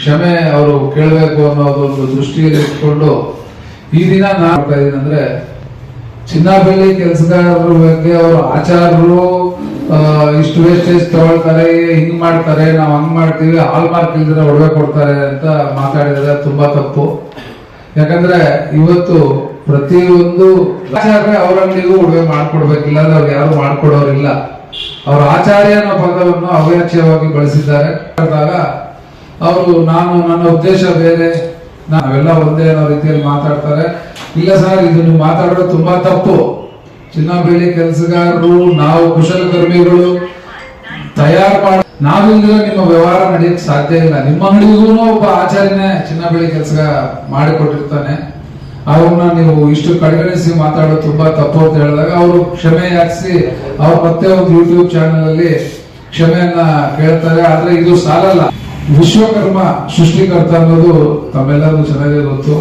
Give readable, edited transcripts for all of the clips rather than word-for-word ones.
ಕ್ಷಮೆ ಅವರು ಕೇಳಬೇಕು ಅನ್ನೋದು ಒಂದು ದೃಷ್ಟಿಯಲ್ಲಿ ಇಟ್ಕೊಂಡು ಈ ದಿನ ನಾನು ಅಂದ್ರೆ ಚಿನ್ನಬೆಳ್ಳಿ ಕೆಲಸಗಾರರ ಬಗ್ಗೆ ಅವರು ಆಚಾರರು ಇಷ್ಟು ವೇಸ್ಟೇಜ್ ತಗೊಳ್ತಾರೆ, ಹಿಂಗ್ ಮಾಡ್ತಾರೆ, ನಾವು ಹಂಗ್ ಮಾಡ್ತೀವಿ, ಹಾಲ್ ಮಾರ್ಕ್ ಇಲ್ದಿರ ಒಡವೆ ಕೊಡ್ತಾರೆ ಅಂತ ಮಾತಾಡಿದ್ರೆ ತುಂಬಾ ತಪ್ಪು. ಯಾಕಂದ್ರೆ ಇವತ್ತು ಪ್ರತಿಯೊಂದು ಆಚಾರ್ಯ ಅವ್ರ ಅಂಗಡಿಗೂ ಒಡವೆ ಮಾಡ್ಕೊಡ್ಬೇಕಿಲ್ಲ, ಅವ್ರು ಯಾರು ಮಾಡ್ಕೊಡೋರಿಲ್ಲ. ಅವ್ರ ಆಚಾರ್ಯ ಅನ್ನೋ ಪದವನ್ನು ಅವ್ಯಾಚ್ಯವಾಗಿ ಬಳಸಿದ್ದಾರೆ. ಅವರು ನನ್ನ ಉದ್ದೇಶ ಬೇರೆ, ನಾವೆಲ್ಲ ಒಂದೇ ಅನ್ನೋ ರೀತಿಯಲ್ಲಿ ಮಾತಾಡ್ತಾರೆ. ಇಲ್ಲ ಸರ್, ಇದು ನೀವು ಮಾತಾಡೋದು ತುಂಬಾ ತಪ್ಪು. ಚಿನ್ನಬೆಳ್ಳಿ ಕೆಲಸಗಾರರು, ನಾವು ಕುಶಲಕರ್ಮಿಗಳು ತಯಾರು ಮಾಡಿ ನಾವಿಲ್ದಿರೋ ನಿಮ್ಮ ವ್ಯವಹಾರ ನಡೆಯಕ್ಕೆ ಸಾಧ್ಯ ಇಲ್ಲ. ನಿಮ್ಮ ಅಂಗಡಿಗೂ ಒಬ್ಬ ಆಚಾರ್ಯನೇ ಚಿನ್ನಬೆಳ್ಳಿ ಕೆಲಸ ಮಾಡಿಕೊಟ್ಟಿರ್ತಾನೆ. ಅವ್ರನ್ನ ನೀವು ಇಷ್ಟು ಕಡೆಗಣಿಸಿ ಮಾತಾಡೋದು ತುಂಬಾ ತಪ್ಪು ಅಂತ ಹೇಳಿದಾಗ ಅವರು ಕ್ಷಮೆ ಯಾಚಿಸಿ ಅವ್ರು ಮತ್ತೆ ಒಂದು ಯೂಟ್ಯೂಬ್ ಚಾನೆಲ್ ಅಲ್ಲಿ ಕ್ಷಮೆಯನ್ನ ಕೇಳ್ತಾರೆ. ಆದ್ರೆ ಇದು ಸಾಲಲ್ಲ. ವಿಶ್ವಕರ್ಮ ಸೃಷ್ಟಿಕರ್ತ ಅನ್ನೋದು ತಮ್ಮೆಲ್ಲರಿಗೂ ಚೆನ್ನಾಗಿ ಗೊತ್ತು.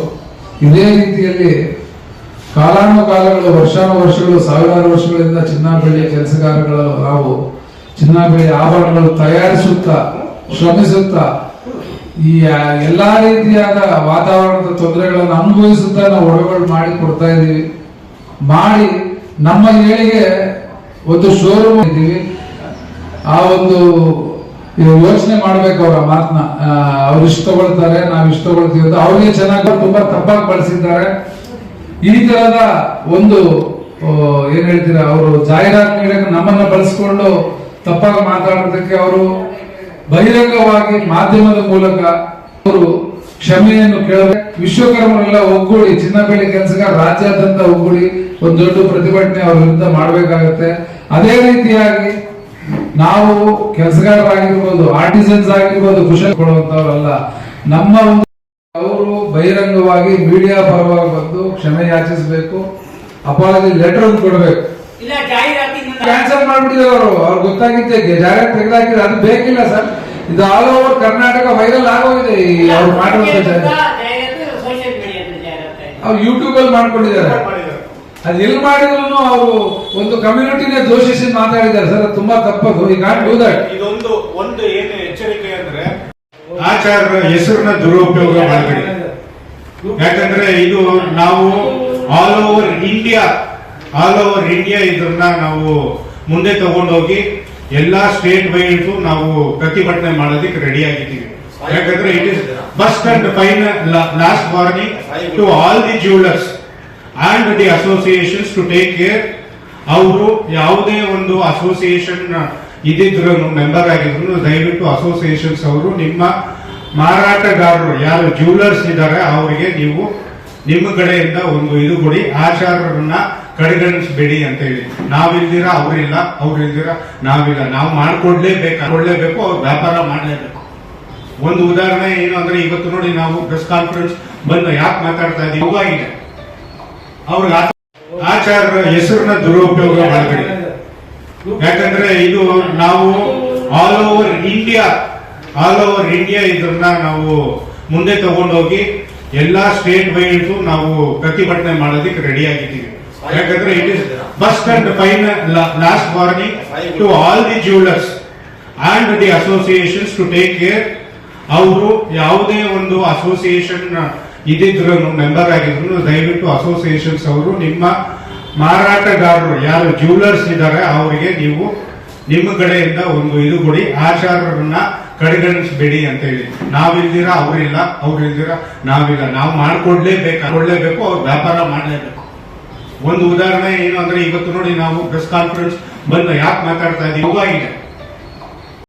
ಇದೇ ರೀತಿಯಲ್ಲಿ ಕಾಲಾನುಕಾಲಗಳು, ವರ್ಷಾನುವರ್ಷಗಳು, ಸಾವಿರಾರು ವರ್ಷಗಳಿಂದ ಚಿನ್ನಬೆಳ್ಳಿ ಕೆಲಸಗಾರಗಳು ನಾವು ಚಿನ್ನಬೆಳ್ಳಿ ಆಭರಣಗಳು ತಯಾರಿಸುತ್ತಾ, ಶ್ರಮಿಸುತ್ತಾ, ಈ ಎಲ್ಲಾ ರೀತಿಯಾದ ವಾತಾವರಣದ ತೊಂದರೆಗಳನ್ನು ಅನುಭವಿಸುತ್ತಾ ನಾವು ಒಡವೆಗಳು ಮಾಡಿ ಕೊಡ್ತಾ ಇದೀವಿ. ಮಾಡಿ ನಮ್ಮ ಏಳಿಗೆ ಒಂದು ಶೋರೂಮ್ ಇದ್ದೀವಿ. ಆ ಒಂದು ಯೋಚನೆ ಮಾಡ್ಬೇಕು ಅವರ ಮಾತನ್ನ. ಅವ್ರು ಇಷ್ಟ ತಗೊಳ್ತಾರೆ, ನಾವ್ ಇಷ್ಟ ತಗೊಳ್ತೀವಿ ಅಂತ ಅವ್ರಿಗೆ ಚೆನ್ನಾಗಿ ತುಂಬಾ ತಪ್ಪಾಗಿ ಬಳಸಿದ್ದಾರೆ. ಈ ತರದ ಒಂದು ಏನ್ ಹೇಳ್ತೀರಾ, ಅವರು ಜಾಹೀರಾತು ನೀಡಕ್ಕೆ ನಮ್ಮನ್ನ ಬಳಸ್ಕೊಂಡು ತಪ್ಪಾಗಿ ಮಾತಾಡೋದಕ್ಕೆ ಅವರು ಬಹಿರಂಗವಾಗಿ ಮಾಧ್ಯಮದ ಮೂಲಕ ಅವರು ಕ್ಷಮೆಯನ್ನು ಕೇಳಬೇಕು. ವಿಶ್ವಕರ್ಮರೆಲ್ಲ ಒಗ್ಗೂಡಿ, ಚಿನ್ನಬೆಳ್ಳಿ ಕೆಲಸಗಾರ ರಾಜ್ಯಾದ್ಯಂತ ಒಗ್ಗೂಡಿ ಒಂದು ದೊಡ್ಡ ಪ್ರತಿಭಟನೆ ಅವ್ರ ವಿರುದ್ಧ ಮಾಡಬೇಕಾಗತ್ತೆ. ಅದೇ ರೀತಿಯಾಗಿ ನಾವು ಕೆಲಸಗಾರರಾಗಿರ್ಬೋದು, ಆರ್ಟಿಸನ್ಸ್ ಆಗಿರ್ಬೋದು, ಕುಶಲ ಕೊಡುವಂತವ್ರಲ್ಲ. ನಮ್ಮ ಒಂದು ಅವರು ಬಹಿರಂಗವಾಗಿ ಮೀಡಿಯಾ ಪರವಾಗಿ ಬಂದು ಕ್ಷಮೆ ಯಾಚಿಸಬೇಕು, ಅಪಾಲಜಿ ಲೆಟರ್ ಕೊಡಬೇಕು. ಕ್ಯಾನ್ಸಲ್ ಮಾಡ್ಬಿಟ್ಟಿದ್ದಾರೆ ಅವರು. ಅವ್ರು ಗೊತ್ತಾಗಿದ್ದೆ ಜಾಹೀರಾತು ತೆಗೆದಾಕಿದ್ರೆ ಅದು ಬೇಕಿಲ್ಲ ಸರ್. ಇದು ಆಲ್ ಓವರ್ ಕರ್ನಾಟಕ ವೈರಲ್ ಆಗೋಗಿದೆ. ಅವ್ರು ಮಾಡಿರುವಂತ ಅವ್ರು ಯೂಟ್ಯೂಬ್ ಅಲ್ಲಿ ಮಾಡ್ಕೊಂಡಿದ್ದಾರೆ. ಅದು ಎಲ್ಲಿ ಮಾಡಿದ್ರು ಅವರು ಒಂದು ಕಮ್ಯುನಿಟಿನೇ ದೋಷಿಸಿ ಮಾತಾಡಿದ್ದಾರೆ ಸರ್. ತುಂಬಾ ತಪ್ಪದು. ಈಗ ಇದೊಂದು ಏನು ಎಚ್ಚರಿಕೆ ಅಂದ್ರೆ ಆಚಾರ್ಯ ಹೆಸರನ್ನ ದುರುಪಯೋಗ ಮಾಡಬೇಡಿ. ಯಾಕಂದ್ರೆ ಇದು ನಾವು ಆಲ್ ಓವರ್ ಇಂಡಿಯಾ ಇದನ್ನ ನಾವು ಮುಂದೆ ತಗೊಂಡೋಗಿ ಎಲ್ಲಾ ಸ್ಟೇಟ್ ವೈಡ್ ನಾವು ಪ್ರತಿಭಟನೆ ಮಾಡೋದಕ್ಕೆ ರೆಡಿ ಆಗಿದ್ದೀವಿ. ಯಾಕಂದ್ರೆ it is first and final last warning to all the jewellers and the associations to take care. ಅವರು ಯಾವುದೇ ಒಂದು ಅಸೋಸಿಯೇಷನ್ ಇದ್ದಿದ್ರು, ಮೆಂಬರ್ ಆಗಿದ್ರು, ದಯವಿಟ್ಟು ಅಸೋಸಿಯೇಷನ್ಸ್ ಅವರು ನಿಮ್ಮ ಮಾರಾಟಗಾರರು ಯಾರು ಜ್ಯುವೆಲರ್ಸ್ ಇದ್ದಾರೆ ಅವರಿಗೆ ನೀವು ನಿಮ್ಮ ಕಡೆಯಿಂದ ಒಂದು ಇದು ಕೊಡಿ. ಆಚಾರರನ್ನ ಕಡೆಗಣಿಸಬೇಡಿ ಅಂತ ಹೇಳಿ. ನಾವಿಲ್ದಿರ ಅವರಿಲ್ಲ, ಅವ್ರಿಲ್ದಿರ ನಾವಿಲ್ಲ. ನಾವು ಮಾಡ್ಕೊಡ್ಲೇಬೇಕು, ಅವ್ರು ವ್ಯಾಪಾರ ಮಾಡಲೇಬೇಕು. ಒಂದು ಉದಾಹರಣೆ ಏನು ಅಂದ್ರೆ, ಇವತ್ತು ನೋಡಿ ನಾವು ಪ್ರೆಸ್ ಕಾನ್ಫರೆನ್ಸ್ ಬಂದು ಯಾಕೆ ಮಾತಾಡ್ತಾ ಇದೀವಿ ಆಗಿದೆ. ಅವ್ರಿಗೆ ಆಚಾರ್ಯ ಹೆಸರನ್ನ ದುರುಪಯೋಗ ಮಾಡಬೇಡಿ. ಯಾಕಂದ್ರೆ ಇದು ನಾವು ಆಲ್ ಓವರ್ ಇಂಡಿಯಾ ಇದನ್ನ ನಾವು ಮುಂದೆ ತಗೊಂಡೋಗಿ ಎಲ್ಲಾ ಸ್ಟೇಟ್ ವೈಡ್ ನಾವು ಪ್ರತಿಭಟನೆ ಮಾಡೋದಕ್ಕೆ ರೆಡಿ ಆಗಿದ್ದೀವಿ. ಯಾಕಂದ್ರೆ it is first and final last warning to all the jewellers and the associations to take care. ಅವರು ಯಾವುದೇ ಒಂದು ಅಸೋಸಿಯೇಷನ್ ಇದ್ದಿದ್ರು, ಮೆಂಬರ್ ಆಗಿದ್ರು, ದಯವಿಟ್ಟು ಅಸೋಸಿಯೇಷನ್ಸ್ ಅವರು ನಿಮ್ಮ ಮಾರಾಟಗಾರರು ಯಾರು ಜ್ಯುವೆಲರ್ಸ್ ಇದ್ದಾರೆ ಅವರಿಗೆ ನೀವು ನಿಮ್ಮ ಕಡೆಯಿಂದ ಒಂದು ಇದು ಕೊಡಿ. ಆಚಾರರನ್ನ ಕಡೆಗಣಿಸಬೇಡಿ ಅಂತ ಹೇಳಿ. ನಾವಿಲ್ದಿರ ಅವರಿಲ್ಲ, ಅವ್ರಿಲ್ದಿರ ನಾವಿಲ್ಲ. ನಾವು ಮಾಡ್ಕೊಡ್ಲೇಬೇಕು, ಅವ್ರು ವ್ಯಾಪಾರ ಮಾಡಲೇಬೇಕು. ಒಂದು ಉದಾಹರಣೆ ಏನು ಅಂದ್ರೆ, ಇವತ್ತು ನೋಡಿ ನಾವು ಪ್ರೆಸ್ ಕಾನ್ಫರೆನ್ಸ್ ಬಂದು ಯಾಕೆ ಮಾತಾಡ್ತಾ ಇದೀವಿ ಆಗಿದೆ.